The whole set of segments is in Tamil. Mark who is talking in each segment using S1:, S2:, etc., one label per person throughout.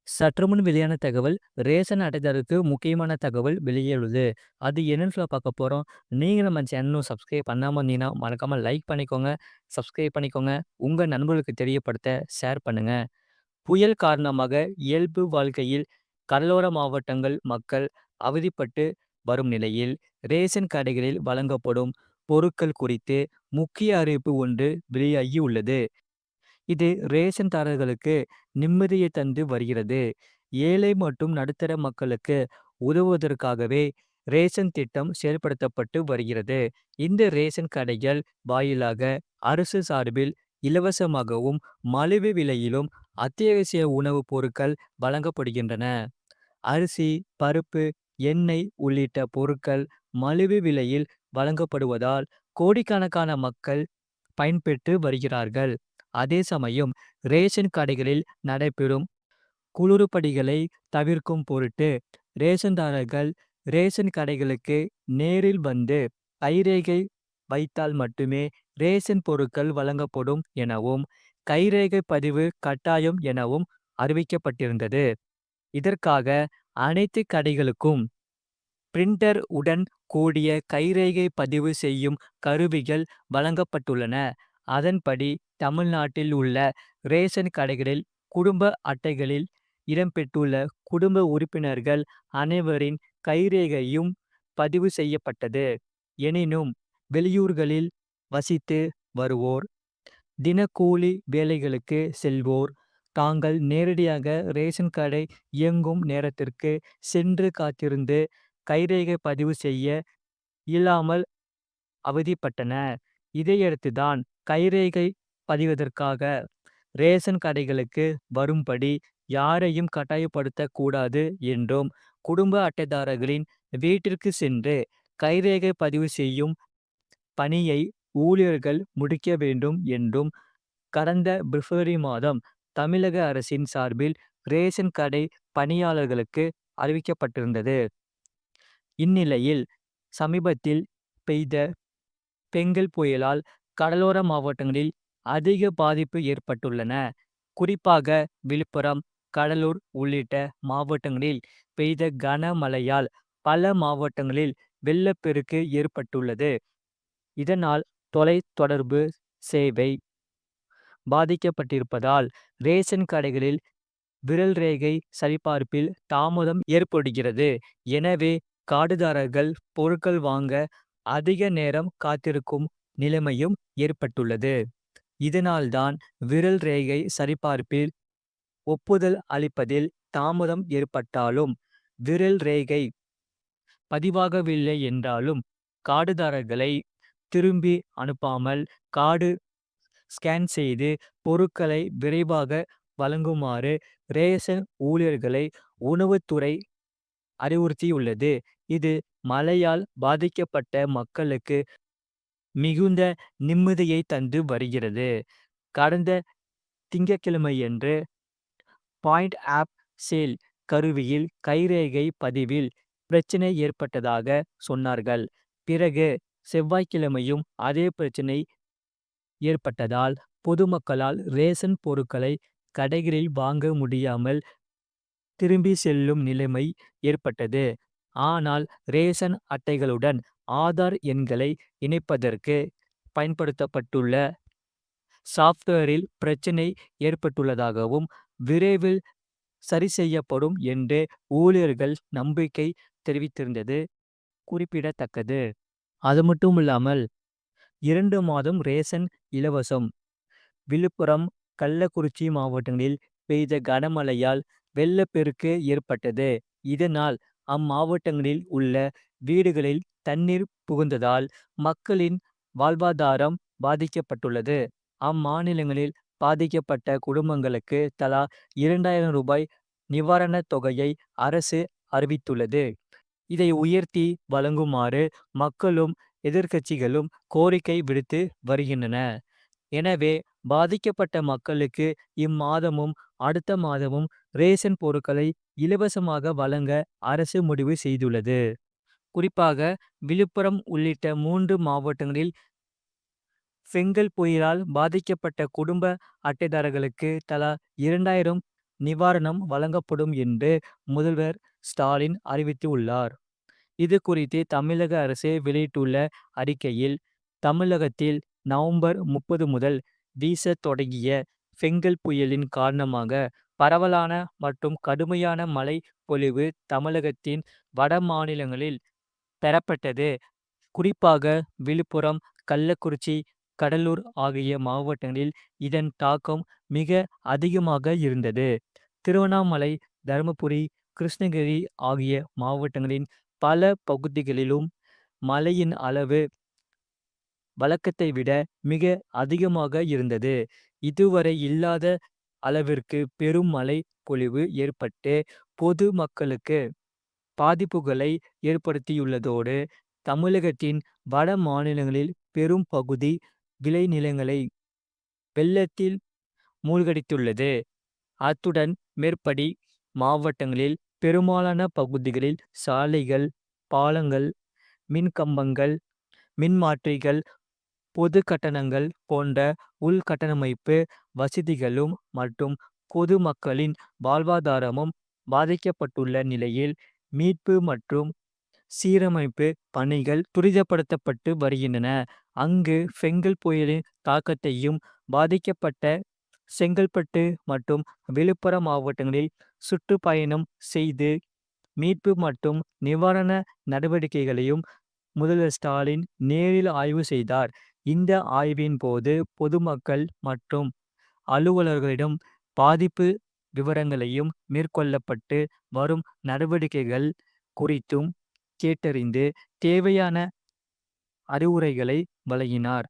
S1: சற்றுமுன் வெளியான தகவல், ரேஷன் அட்டைதாரருக்கு முக்கியமான தகவல் வெளியுள்ளது. அது என்னன்னு பார்க்க போறோம். நீங்க நம்ம சேனலும் சப்ஸ்கிரைப் பண்ணாம இருந்தீங்கன்னா, மறக்காம லைக் பண்ணிக்கோங்க, சப்ஸ்கிரைப் பண்ணிக்கோங்க. உங்க நண்பர்களுக்கு தெரியப்படுத்த ஷேர் பண்ணுங்க. புயல் காரணமாக இயல்பு வாழ்க்கையில் கடலோர மாவட்டங்கள் மக்கள் அவதிப்பட்டு வரும் நிலையில், ரேஷன் கடைகளில் வழங்கப்படும் பொருட்கள் குறித்து முக்கிய அறிவிப்பு ஒன்று வெளியாகி உள்ளது. இது ரேஷன்தாரர்களுக்கு நிம்மதியை தந்து வருகிறது. ஏழை மற்றும் நடுத்தர மக்களுக்கு உதவுவதற்காகவே ரேஷன் திட்டம் செயல்படுத்தப்பட்டு வருகிறது. இந்த ரேஷன் கடைகள் வாயிலாக அரசு சார்பில் இலவசமாகவும் மலிவு விலையிலும் அத்தியாவசிய உணவுப் பொருட்கள் வழங்கப்படுகின்றன. அரிசி, பருப்பு, எண்ணெய் உள்ளிட்ட பொருட்கள் மலிவு விலையில் வழங்கப்படுவதால் கோடிக்கணக்கான மக்கள் பயன்பெற்று வருகிறார்கள். அதே சமயம் ரேஷன் கடைகளில் நடைபெறும் குளறுபடிகளை தவிர்க்கும் பொருட்டு ரேஷன்தாரர்கள் ரேஷன் கடைகளுக்கு நேரில் வந்து கைரேகை வைத்தால் மட்டுமே ரேஷன் பொருட்கள் வழங்கப்படும் எனவும், கைரேகை பதிவு கட்டாயம் எனவும் அறிவிக்கப்பட்டிருந்தது. இதற்காக அனைத்து கடைகளுக்கும் பிரிண்டர் உடன் கூடிய கைரேகை பதிவு செய்யும் கருவிகள் வழங்கப்பட்டுள்ளன. அதன்படி தமிழ்நாட்டில் உள்ள ரேஷன் கடைகளில் குடும்ப அட்டைகளில் இடம்பெற்றுள்ள குடும்ப உறுப்பினர்கள் அனைவரின் கைரேகையும் பதிவு செய்யப்பட்டது. எனினும் வெளியூர்களில் வசித்து வருவோர், தினக்கூலி வேலைகளுக்கு செல்வோர் தாங்கள் நேரடியாக ரேஷன் கடை இயங்கும் நேரத்திற்கு சென்று காத்திருந்து கைரேகை பதிவு செய்ய இயலாமல் அவதிப்பட்டனர். இதையடுத்துதான் கைரேகை பதிவதற்காக ரேஷன் கடைகளுக்கு வரும்படி யாரையும் கட்டாயப்படுத்தக் கூடாது என்றும், குடும்ப அட்டைதாரர்களின் வீட்டிற்கு சென்று கைரேகை பதிவு செய்யும் பணியை ஊழியர்கள் முடிக்க வேண்டும் என்றும் கடந்த பிப்ரவரி மாதம் தமிழக அரசின் சார்பில் ரேஷன் கடை பணியாளர்களுக்கு அறிவிக்கப்பட்டிருந்தது. இந்நிலையில் சமீபத்தில் பெய்த பெங்கல் புயலால் கடலோர மாவட்டங்களில் அதிக பாதிப்பு ஏற்பட்டுள்ளன. குறிப்பாக விழுப்புரம், கடலூர் உள்ளிட்ட மாவட்டங்களில் பெய்த கனமழையால் பல மாவட்டங்களில் வெள்ளப்பெருக்கு ஏற்பட்டுள்ளது. இதனால் தொலைத்தொடர்பு சேவை பாதிக்கப்பட்டிருப்பதால் ரேஷன் கடைகளில் விரல் ரேகை சரிபார்ப்பில் தாமதம் ஏற்படுகிறது. எனவே கார்டுதாரர்கள் பொருட்கள் வாங்க அதிக நேரம் காத்திருக்கும் நிலைமையும் ஏற்பட்டுள்ளது. இதனால்தான் விரல் ரேகை சரிபார்ப்பில் ஒப்புதல் அளிப்பதில் தாமதம் ஏற்பட்டாலும், விரல் ரேகை பதிவாகவில்லை என்றாலும் கார்டுதாரர்களை திரும்பி அனுப்பாமல் கார்டு ஸ்கேன் செய்து பொருட்களை விரைவாக வழங்குமாறு ரேஷன் ஊழியர்களை உணவுத்துறை அறிவுறுத்தியுள்ளது. இது மழையால் பாதிக்கப்பட்ட மக்களுக்கு மிகுந்த நிம்மதியை தந்து வருகிறது. கடந்த திங்கட்கிழமையன்று பாயிண்ட் ஆப் சேல் கருவியில் கைரேகை பதிவில் பிரச்சனை ஏற்பட்டதாக சொன்னார்கள். பிறகு செவ்வாய்க்கிழமையும் அதே பிரச்சனை ஏற்பட்டதால் பொதுமக்களால் ரேஷன் பொருட்களை கடைகளில் வாங்க முடியாமல் திரும்பி செல்லும் நிலைமை ஏற்பட்டது. ஆனால் ரேஷன் அட்டைகளுடன் ஆதார் எண்களை இணைப்பதற்கு பயன்படுத்தப்பட்டுள்ள சாப்ட்வேரில் பிரச்சனை ஏற்பட்டுள்ளதாகவும், விரைவில் சரி செய்யப்படும் என்று ஊழியர்கள் நம்பிக்கை தெரிவித்திருந்தது குறிப்பிடத்தக்கது. அது மட்டும் இல்லாமல் 2 மாதம் ரேஷன் இலவசம். விழுப்புரம், கள்ளக்குறிச்சி மாவட்டங்களில் பெய்த கனமழையால் வெள்ளப்பெருக்கு ஏற்பட்டது. இதனால் அம்மாவட்டங்களில் உள்ள வீடுகளில் தண்ணீர் புகுந்ததால் மக்களின் வாழ்வாதாரம் பாதிக்கப்பட்டுள்ளது. அம்மாநிலங்களில் பாதிக்கப்பட்ட குடும்பங்களுக்கு தலா 2000 ரூபாய் நிவாரணத் தொகையை அரசு அறிவித்துள்ளது. இதை உயர்த்தி வழங்குமாறு மக்களும் எதிர்க்கட்சிகளும் கோரிக்கை விடுத்து வருகின்றன. எனவே பாதிக்கப்பட்ட மக்களுக்கு இம்மாதமும் அடுத்த மாதமும் ரேஷன் பொருட்களை இலவசமாக வழங்க அரசு முடிவு செய்துள்ளது. குறிப்பாக விழுப்புரம் உள்ளிட்ட 3 மாவட்டங்களில் பெங்கல் புயலால் பாதிக்கப்பட்ட குடும்ப அட்டைதாரர்களுக்கு தலா 2000 நிவாரணம் வழங்கப்படும் என்று முதல்வர் ஸ்டாலின் அறிவித்துள்ளார். இது குறித்து தமிழக அரசு வெளியிட்டுள்ள அறிக்கையில், தமிழகத்தில் நவம்பர் 30 முதல் வீசத் தொடங்கிய ஃபெங்கல் புயலின் காரணமாக பரவலான மற்றும் கடுமையான மழை பொழிவு தமிழகத்தின் வட மாநிலங்களில் பெறப்பட்டது. குறிப்பாக விழுப்புரம், கள்ளக்குறிச்சி, கடலூர் ஆகிய மாவட்டங்களில் இதன் தாக்கம் மிக அதிகமாக இருந்தது. திருவண்ணாமலை, தருமபுரி, கிருஷ்ணகிரி ஆகிய மாவட்டங்களின் பல பகுதிகளிலும் மழையின் அளவு வழக்கத்தை விட மிக அதிகமாக இருந்தது. இதுவரை இல்லாத அளவிற்கு பெரும் மழை பொழிவு ஏற்பட்டு பொது மக்களுக்கு பாதிப்புகளை ஏற்படுத்தியுள்ளதோடு, தமிழகத்தின் வட மாநிலங்களில் பெரும் பகுதி விளைநிலங்களை வெள்ளத்தில் மூழ்கடித்துள்ளது. அத்துடன் மேற்படி மாவட்டங்களில் பெரும்பாலான பகுதிகளில் சாலைகள், பாலங்கள், மின்கம்பங்கள், மின்மாற்றிகள், பொது கட்டணங்கள் போன்ற உள்கட்டமைப்பு வசதிகளும் மற்றும் பொதுமக்களின் வாழ்வாதாரமும் பாதிக்கப்பட்டுள்ள நிலையில் மீட்பு மற்றும் சீரமைப்பு பணிகள் துரிதப்படுத்தப்பட்டு வருகின்றன. அங்கு ஃபெங்கல் புயலின் தாக்கத்தையும் பாதிக்கப்பட்ட செங்கல்பட்டு மற்றும் விழுப்புரம் மாவட்டங்களில் சுற்றுப்பயணம் செய்து மீட்பு மற்றும் நிவாரண நடவடிக்கைகளையும் முதல்வர் ஸ்டாலின் நேரில் ஆய்வு செய்தார். இந்த ஆய்வின் போது பொதுமக்கள் மற்றும் அலுவலர்களிடம் பாதிப்பு விவரங்களையும் மேற்கொள்ளப்பட்டு வரும் நடவடிக்கைகள் குறித்தும் கேட்டறிந்து தேவையான அறிவுரைகளை வழங்கினார்.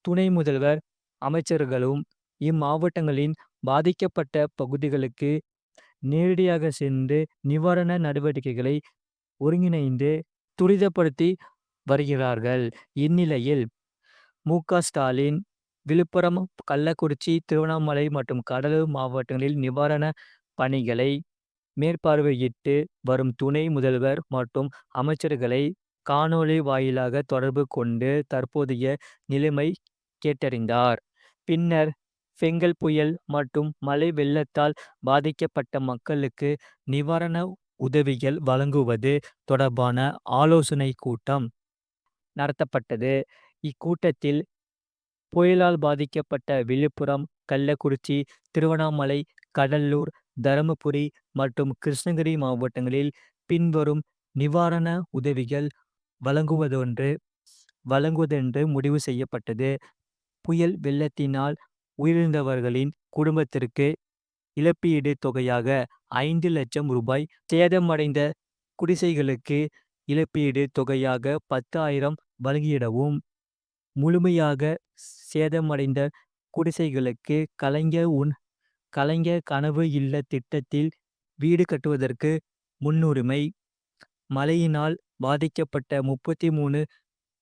S1: துணை முதல்வர், அமைச்சர்களும் இம்மாவட்டங்களின் பாதிக்கப்பட்ட பகுதிகளுக்கு நேரடியாக சென்று நிவாரண நடவடிக்கைகளை ஒருங்கிணைந்து துரிதப்படுத்தி வருகிறார்கள். இந்நிலையில் மு.க.ஸ்டாலின் விழுப்புரம், கள்ளக்குறிச்சி, திருவண்ணாமலை மற்றும் கடலூர் மாவட்டங்களில் நிவாரண பணிகளை மேற்பார்வையிட்டு வரும் துணை முதல்வர் மற்றும் அமைச்சர்களை காணொலி வாயிலாக தொடர்பு கொண்டு தற்போதைய நிலைமை கேட்டறிந்தார். பின்னர் ஃபெங்கல் புயல் மற்றும் மழை வெள்ளத்தால் பாதிக்கப்பட்ட மக்களுக்கு நிவாரண உதவிகள் வழங்குவது தொடர்பான ஆலோசனை கூட்டம் நடத்தப்பட்டது. இக்கூட்டத்தில் புயலால் பாதிக்கப்பட்ட விழுப்புரம், கள்ளக்குறிச்சி, திருவண்ணாமலை, கடலூர், தருமபுரி மற்றும் கிருஷ்ணகிரி மாவட்டங்களில் பின்வரும் நிவாரண உதவிகள் வழங்குவதென்று முடிவு செய்யப்பட்டது. புயல் வெள்ளத்தினால் உயிரிழந்தவர்களின் குடும்பத்திற்கு இழப்பீடு தொகையாக 5 லட்சம் ரூபாய், சேதமடைந்த குடிசைகளுக்கு இழப்பீடு தொகையாக 10,000 வழங்கிடவும், முழுமையாக சேதமடைந்த குடிசைகளுக்கு கலைஞர் கனவு இல்ல திட்டத்தில் வீடு கட்டுவதற்கு முன்னுரிமை, மழையினால் பாதிக்கப்பட்ட 33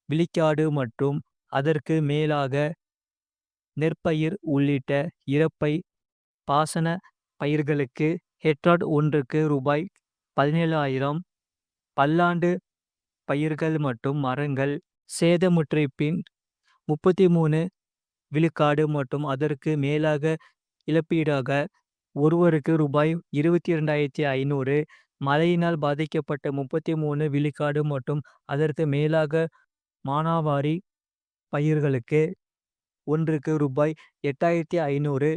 S1: விழுக்காடு மற்றும் அதற்கு மேலாக நெற்பயிர் உள்ளிட்ட இறப்பை பாசன பயிர்களுக்கு ஹெக்டார் ஒன்றுக்கு ரூபாய் 17,000, பல்லாண்டு பயிர்கள் மற்றும் மரங்கள் சேதமுற்ற பின் 33 விழுக்காடு மற்றும் அதற்கு மேலாக இழப்பீடாக ஒருவருக்கு ரூபாய் 22,500, மழையினால் பாதிக்கப்பட்ட 33 விழுக்காடு மற்றும் அதற்கு மேலாக மானாவாரி பயிர்களுக்கு ஒன்றுக்கு ரூபாய் 8,500,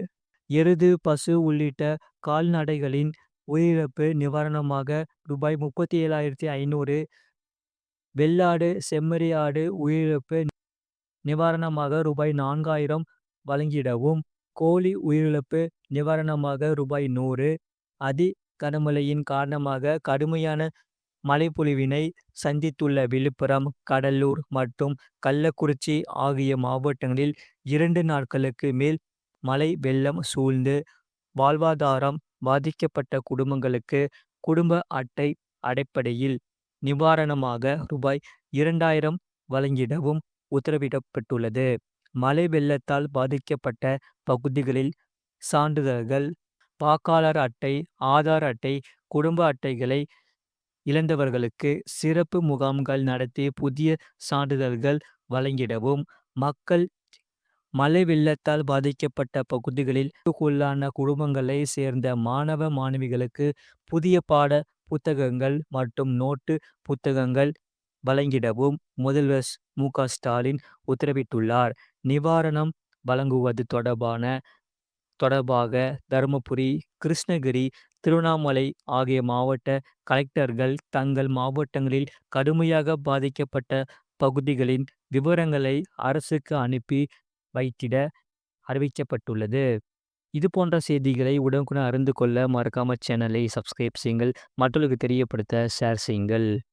S1: எருது, பசு உள்ளிட்ட கால்நடைகளின் உயிரிழப்பு நிவாரணமாக ரூபாய் 37,500, வெள்ளாடு, செம்மறி ஆடு உயிரிழப்பு நிவாரணமாக ரூபாய் 4,000 வழங்கிடவும், கோழி உயிரிழப்பு நிவாரணமாக ரூபாய் 100. அதி கனமழையின் காரணமாக கடுமையான மழைப்பொழிவினை சந்தித்துள்ள விழுப்புரம், கடலூர் மற்றும் கள்ளக்குறிச்சி ஆகிய மாவட்டங்களில் 2 நாட்களுக்கு மேல் மழை வெள்ளம் சூழ்ந்து வாழ்வாதாரம் பாதிக்கப்பட்ட குடும்பங்களுக்கு குடும்ப அட்டை அடிப்படையில் நிவாரணமாக ரூபாய் 2,000 வழங்கிடவும் உத்தரவிடப்பட்டுள்ளது. மழை வெள்ளத்தால் பாதிக்கப்பட்ட பகுதிகளில் சான்றிதழ்கள், வாக்காளர் அட்டை, ஆதார் அட்டை, குடும்ப அட்டைகளை இழந்தவர்களுக்கு சிறப்பு முகாம்கள் நடத்தி புதிய சான்றிதழ்கள் வழங்கிடவும், மக்கள் மழை வெள்ளத்தால் பாதிக்கப்பட்ட பகுதிகளில் உள்ளான குடும்பங்களை சேர்ந்த மாணவ மாணவிகளுக்கு புதிய பாட புத்தகங்கள் மற்றும் நோட்டு புத்தகங்கள் வழங்கிடவும் முதல்வர் மு.க. ஸ்டாலின் உத்தரவிட்டுள்ளார். நிவாரணம் வழங்குவது தொடர்பாக தருமபுரி, கிருஷ்ணகிரி, திருவண்ணாமலை ஆகிய மாவட்ட கலெக்டர்கள் தங்கள் மாவட்டங்களில் கடுமையாக பாதிக்கப்பட்ட பகுதிகளின் விவரங்களை அரசுக்கு அனுப்பி வைத்திட அறிவிக்கப்பட்டுள்ளது. இது போன்ற செய்திகளை உடனுக்குடன் அறிந்து கொள்ள மறக்காம சேனலை சப்ஸ்கிரைப் செய்யுங்கள். மற்றவர்களுக்கு தெரியப்படுத்த ஷேர் செய்யுங்கள்.